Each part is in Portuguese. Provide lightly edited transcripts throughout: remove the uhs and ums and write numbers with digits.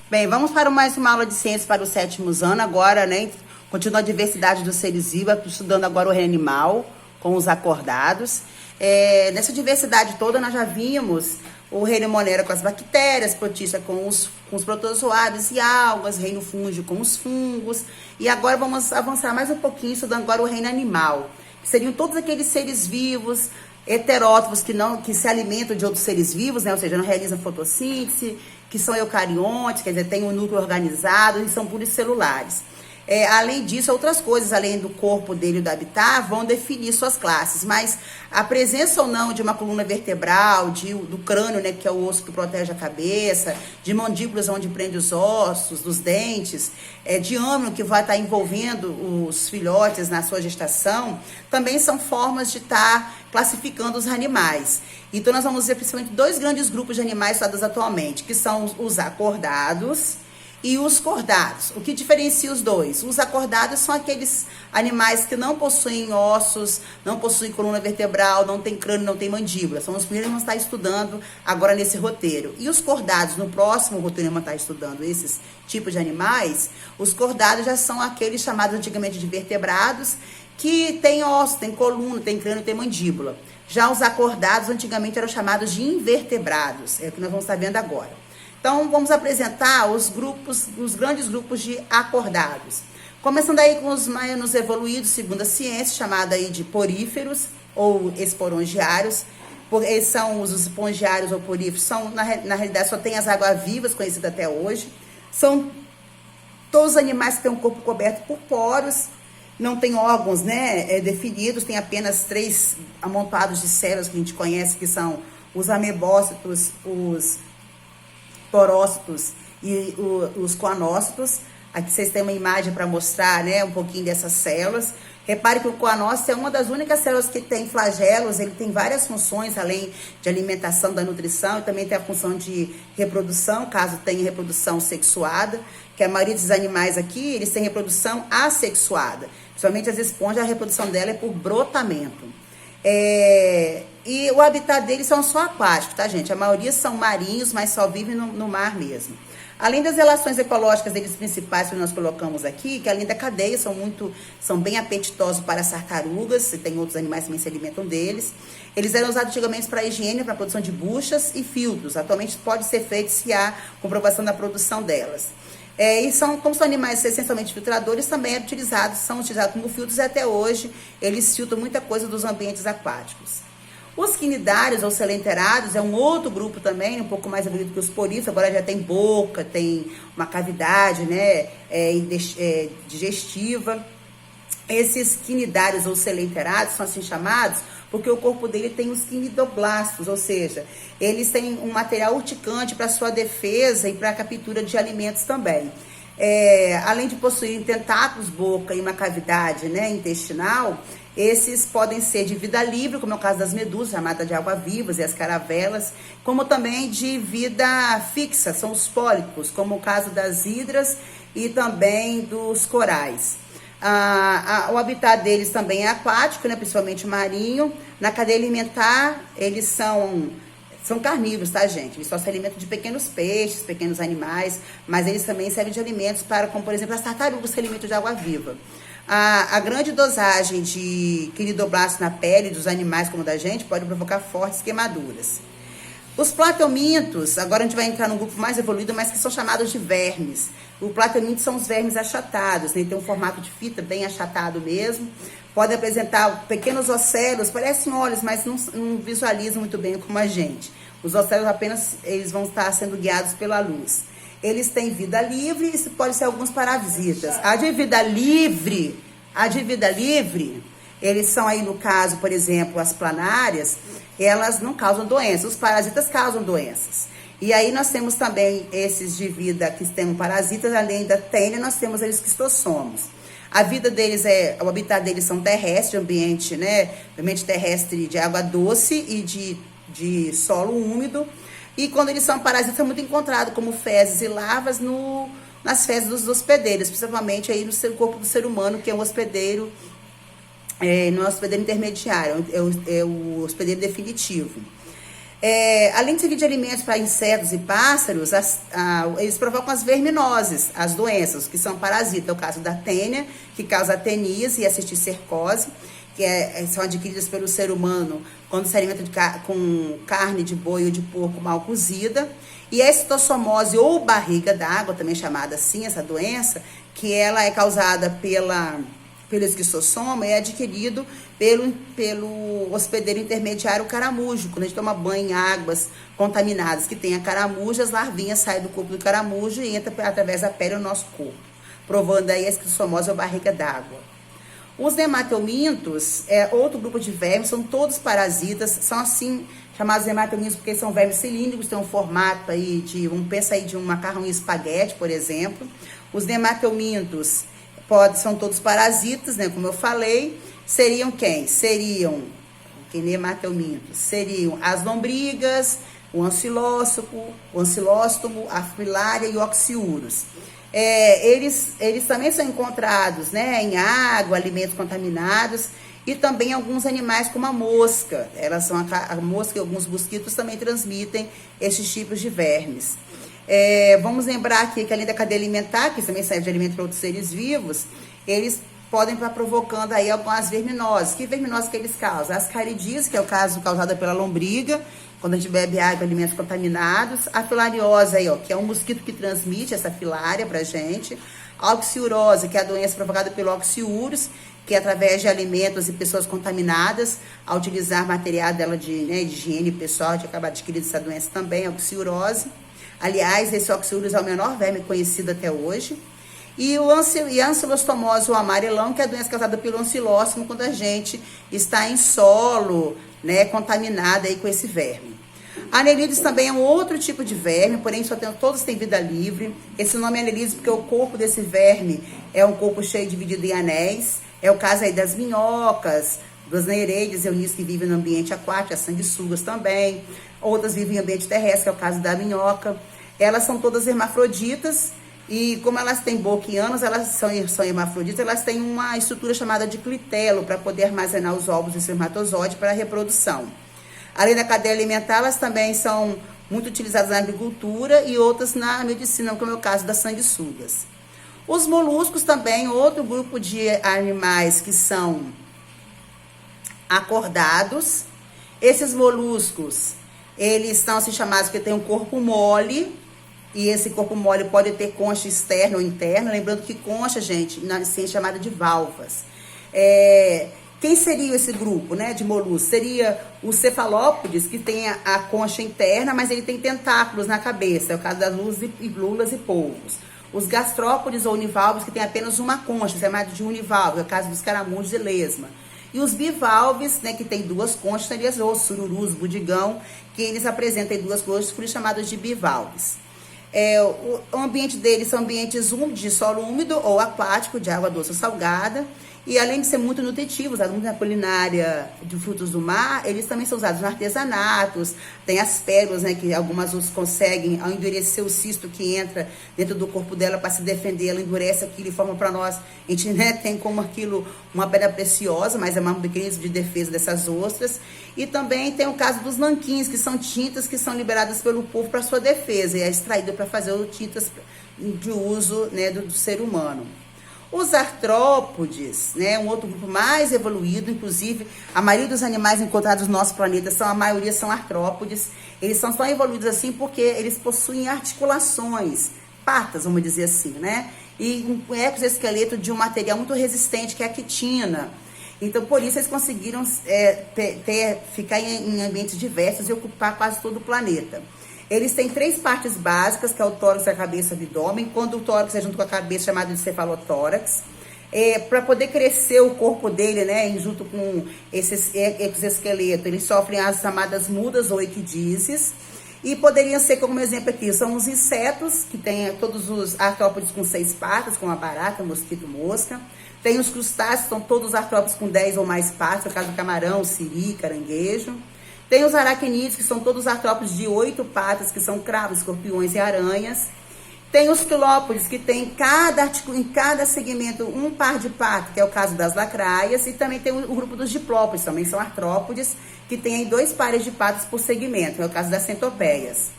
Bem, vamos para mais uma aula de ciências para os 7º ano agora, né? Continua a diversidade dos seres vivos, estudando agora o reino animal, com os acordados. Nessa diversidade toda, nós já vimos o reino monera com as bactérias, protista com os protozoários e algas, reino fúngico com os fungos. E agora vamos avançar mais um pouquinho, estudando agora o reino animal, que seriam todos aqueles seres vivos, heterótrofos que se alimentam de outros seres vivos, né? Ou seja, não realizam fotossíntese, que são eucariontes, quer dizer, têm um núcleo organizado e são pluricelulares. Além disso, outras coisas, além do corpo dele e do habitat, vão definir suas classes. Mas a presença ou não de uma coluna vertebral, do crânio, né, que é o osso que protege a cabeça, de mandíbulas onde prende os ossos, dos dentes, de âmino que vai estar envolvendo os filhotes na sua gestação, também são formas de estar classificando os animais. Então, nós vamos ver principalmente dois grandes grupos de animais estudados atualmente, que são os acordados e os cordados. O que diferencia os dois? Os acordados são aqueles animais que não possuem ossos, não possuem coluna vertebral, não tem crânio, não tem mandíbula. São os primeiros que vamos estar estudando agora nesse roteiro. E os cordados, no próximo roteiro, vamos estar estudando esses tipos de animais. Os cordados já são aqueles chamados antigamente de vertebrados, que tem osso, tem coluna, tem crânio, tem mandíbula. Já os acordados, antigamente, eram chamados de invertebrados. É o que nós vamos estar vendo agora. Então, vamos apresentar os grandes grupos de acordados. Começando aí com os menos evoluídos, segundo a ciência, chamada aí de poríferos ou esporangiários. Eles são os espongiários ou poríferos, na realidade, só tem as águas-vivas, conhecidas até hoje. São todos os animais que têm um corpo coberto por poros, não tem órgãos, né, definidos, tem apenas 3 amontoados de células que a gente conhece, que são os amebócitos, os porócitos e os coanócitos. Aqui vocês têm uma imagem para mostrar, né, um pouquinho dessas células. Repare que o coanócito é uma das únicas células que tem flagelos, ele tem várias funções, além de alimentação, da nutrição, e também tem a função de reprodução, caso tenha reprodução sexuada, que a maioria dos animais aqui, eles têm reprodução assexuada. Principalmente as esponjas, a reprodução dela é por brotamento. E o habitat deles são só aquáticos, tá, gente? A maioria são marinhos, mas só vivem no mar mesmo. Além das relações ecológicas deles principais que nós colocamos aqui, que além da cadeia são bem apetitosos para as tartarugas, e tem outros animais que também se alimentam deles. Eles eram usados antigamente para higiene, para a produção de buchas e filtros. Atualmente pode ser feito se há comprovação da produção delas. Como são animais essencialmente filtradores, também são utilizados como filtros e até hoje eles filtram muita coisa dos ambientes aquáticos. Os quinidários ou selenterários é um outro grupo também, um pouco mais evoluído que os poríferos, agora já tem boca, tem uma cavidade, né, digestiva. Esses quinidários ou selenterários são assim chamados porque o corpo dele tem os quinidoblastos, ou seja, eles têm um material urticante para sua defesa e para a captura de alimentos também. Além de possuírem tentáculos, boca e uma cavidade, né, intestinal, esses podem ser de vida livre, como é o caso das medusas, chamadas de água-vivas, e as caravelas, como também de vida fixa, são os pólipos, como o caso das hidras e também dos corais. O habitat deles também é aquático, né, principalmente marinho. Na cadeia alimentar, eles são carnívoros, tá, gente? Eles só se alimentam de pequenos peixes, pequenos animais, mas eles também servem de alimentos como por exemplo, as tartarugas se alimentam de água viva. A grande dosagem de quinidoblastos na pele dos animais como da gente pode provocar fortes queimaduras. Os platelmintos, agora a gente vai entrar num grupo mais evoluído, mas que são chamados de vermes. O platelminto são os vermes achatados, né? Tem um formato de fita bem achatado mesmo. Podem apresentar pequenos ocelos, parecem olhos, mas não visualizam muito bem como a gente. Os ocelos eles vão estar sendo guiados pela luz. Eles têm vida livre e isso pode ser alguns parasitas. A de vida livre, eles são aí no caso, por exemplo, as planárias, elas não causam doenças, os parasitas causam doenças. E aí nós temos também esses de vida que têm parasitas, além da tênia, nós temos os esquistossomos. A vida deles o habitat deles são terrestre, ambiente, né, ambiente terrestre de água doce e de solo úmido. E quando eles são parasitas, é muito encontrado como fezes e larvas nas fezes dos hospedeiros, principalmente aí no corpo do ser humano, que é um hospedeiro, não é o hospedeiro intermediário, é o hospedeiro definitivo. Além de servir de alimentos para insetos e pássaros, eles provocam as verminoses, as doenças, que são parasitas. É o caso da tênia, que causa ateníase e a cisticercose, que são adquiridas pelo ser humano quando se alimenta com carne de boi ou de porco mal cozida. E a esquistossomose ou barriga d'água, também chamada assim, essa doença, que ela é causada pelo esquistossoma, é adquirido pelo hospedeiro intermediário caramujo. Quando a gente toma banho em águas contaminadas que tenha caramujo, as larvinhas saem do corpo do caramujo e entram através da pele no nosso corpo, provando aí a esquistossomose ou barriga d'água. Os nematelmintos outro grupo de vermes, são todos parasitas, são assim chamados nematelmintos porque são vermes cilíndricos, têm um formato aí pensa aí de um macarrão e espaguete, por exemplo. Os nematelmintos são todos parasitas, né, como eu falei. Seriam quem? Que nematelmintos? Seriam as lombrigas, o ancilóstomo, a filária e o oxiurus. Eles também são encontrados, né, em água, alimentos contaminados e também alguns animais como a mosca. A mosca e alguns mosquitos também transmitem esses tipos de vermes. Vamos lembrar aqui que além da cadeia alimentar, que também serve de alimento para outros seres vivos, eles podem estar provocando aí algumas verminoses. Que verminoses que eles causam? As caridíase, que é o caso causada pela lombriga, quando a gente bebe água e alimentos contaminados. A filariose aí, que é um mosquito que transmite essa filária pra gente. A oxiurose, que é a doença provocada pelo oxiurus, que é através de alimentos e pessoas contaminadas, ao utilizar material dela de higiene pessoal, de acabar adquirindo essa doença também, a oxiurose. Aliás, esse oxiurus é o menor verme conhecido até hoje. E a ancilostomose, o amarelão, que é a doença causada pelo ancilóstomo quando a gente está em solo, né, contaminado aí com esse verme. Anelídeos também é um outro tipo de verme, porém todos têm vida livre. Esse nome é anelídeos porque o corpo desse verme é um corpo cheio dividido em anéis. É o caso aí das minhocas, das nereides, euníceas que vivem no ambiente aquático, as sanguessugas também. Outras vivem em ambiente terrestre, que é o caso da minhoca. Elas são todas hermafroditas. E como elas têm boca e ânus, elas são hermafroditas, elas têm uma estrutura chamada de clitelo para poder armazenar os ovos e espermatozoide para a reprodução. Além da cadeia alimentar, elas também são muito utilizadas na agricultura e outras na medicina, como é o caso das sanguessugas. Os moluscos também, outro grupo de animais que são acordados. Esses moluscos, eles são assim chamados porque têm um corpo mole. E esse corpo mole pode ter concha externa ou interna. Lembrando que concha, gente, na ciência é chamada de valvas. Quem seria esse grupo, né, de moluscos? Seria o cefalópodes, que tem a concha interna, mas ele tem tentáculos na cabeça. É o caso das lulas e polvos. Os gastrópodes ou univalves, que tem apenas uma concha, chamado de univalve. É o caso dos caramujos e lesma. E os bivalves, né, que tem duas conchas, seriam os sururus, budigão, que eles apresentam duas conchas, por isso chamados de bivalves. O ambiente deles são ambientes úmidos, de solo úmido ou aquático, de água doce ou salgada. E além de ser muito nutritivos, usados muito na culinária de frutos do mar, eles também são usados nos artesanatos. Tem as pérolas, né, que algumas os conseguem, ao endurecer o cisto que entra dentro do corpo dela para se defender, ela endurece aquilo e forma para nós. A gente, né, tem como aquilo uma pedra preciosa, mas é um mecanismo de defesa dessas ostras. E também tem o caso dos nanquins, que são tintas que são liberadas pelo povo para sua defesa e é extraído para fazer tintas de uso, né, do ser humano. Os artrópodes, né, um outro grupo mais evoluído, inclusive a maioria dos animais encontrados no nosso planeta, a maioria são artrópodes. Eles são tão evoluídos assim porque eles possuem articulações, patas, vamos dizer assim, né? E um exoesqueleto de um material muito resistente, que é a quitina. Então, por isso, eles conseguiram ficar em ambientes diversos e ocupar quase todo o planeta. Eles têm 3 partes básicas, que é o tórax, a cabeça e o abdômen. Quando o tórax é junto com a cabeça, chamado de cefalotórax. Para poder crescer o corpo dele, né, junto com esse exoesqueleto, eles sofrem as chamadas mudas ou equidízies. E poderiam ser, como exemplo aqui, são os insetos, que tem todos os artrópodes com 6 patas, como a barata, mosquito, mosca. Tem os crustáceos, são todos os artrópodes com 10 ou mais patas, no caso do camarão, siri, caranguejo. Tem os aracnídeos, que são todos os artrópodes de 8 patas, que são cravos, escorpiões e aranhas. Tem os quilópodes, que tem em cada segmento um par de patas, que é o caso das lacraias, e também tem o grupo dos diplópodes, também são artrópodes, que tem aí 2 pares de patas por segmento, é o caso das centopeias.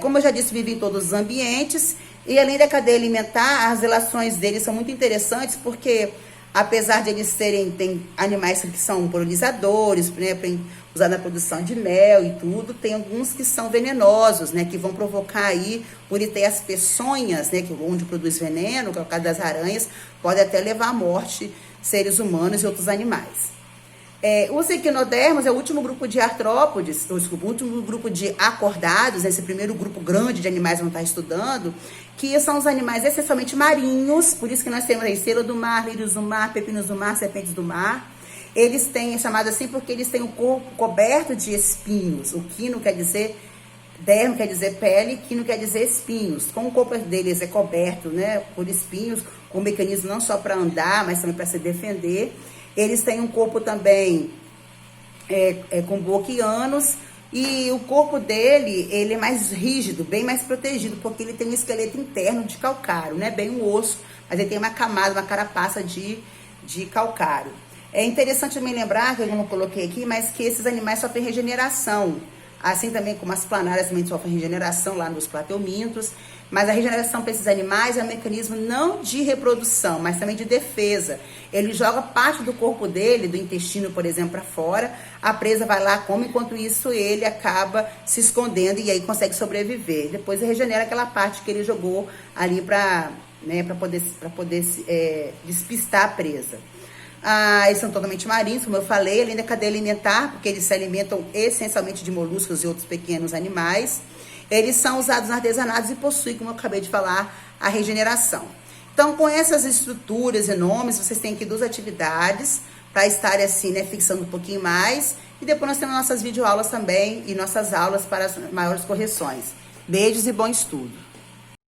Como eu já disse, vivem em todos os ambientes, e além da cadeia alimentar, as relações deles são muito interessantes, porque apesar de eles tem animais que são polinizadores, né, usar na produção de mel e tudo, tem alguns que são venenosos, né, que vão provocar aí, por ter as peçonhas, né, onde produz veneno, que é o caso das aranhas, pode até levar à morte seres humanos e outros animais. Os equinodermos é o último grupo de artrópodes, o último grupo de acordados, esse primeiro grupo grande de animais que não está estudando, que são os animais essencialmente marinhos, por isso que nós temos aí estrela do mar, lírios do mar, pepinos do mar, serpentes do mar. Eles têm, é chamado assim porque eles têm o corpo coberto de espinhos. O quino quer dizer, dermo quer dizer pele, quino quer dizer espinhos. Como o corpo deles é coberto, né, por espinhos, com mecanismo não só para andar, mas também para se defender. Eles têm um corpo também com boca e ânus, e o corpo dele, ele é mais rígido, bem mais protegido, porque ele tem um esqueleto interno de calcário, né? Bem um osso, mas ele tem uma camada, uma carapaça de calcário. É interessante também lembrar, que eu não coloquei aqui, mas que esses animais sofrem regeneração, assim também como as planárias também sofrem regeneração lá nos plateumintos, mas a regeneração para esses animais é um mecanismo não de reprodução, mas também de defesa. Ele joga parte do corpo dele, do intestino, por exemplo, para fora, a presa vai lá, come, enquanto isso ele acaba se escondendo e aí consegue sobreviver. Depois ele regenera aquela parte que ele jogou ali para poder despistar a presa. Eles são totalmente marinhos, como eu falei, além da cadeia alimentar, porque eles se alimentam essencialmente de moluscos e outros pequenos animais. Eles são usados nos artesanatos e possuem, como eu acabei de falar, a regeneração. Então, com essas estruturas e nomes, vocês têm aqui 2 atividades para estarem assim, né, fixando um pouquinho mais. E depois nós temos nossas videoaulas também e nossas aulas para as maiores correções. Beijos e bom estudo!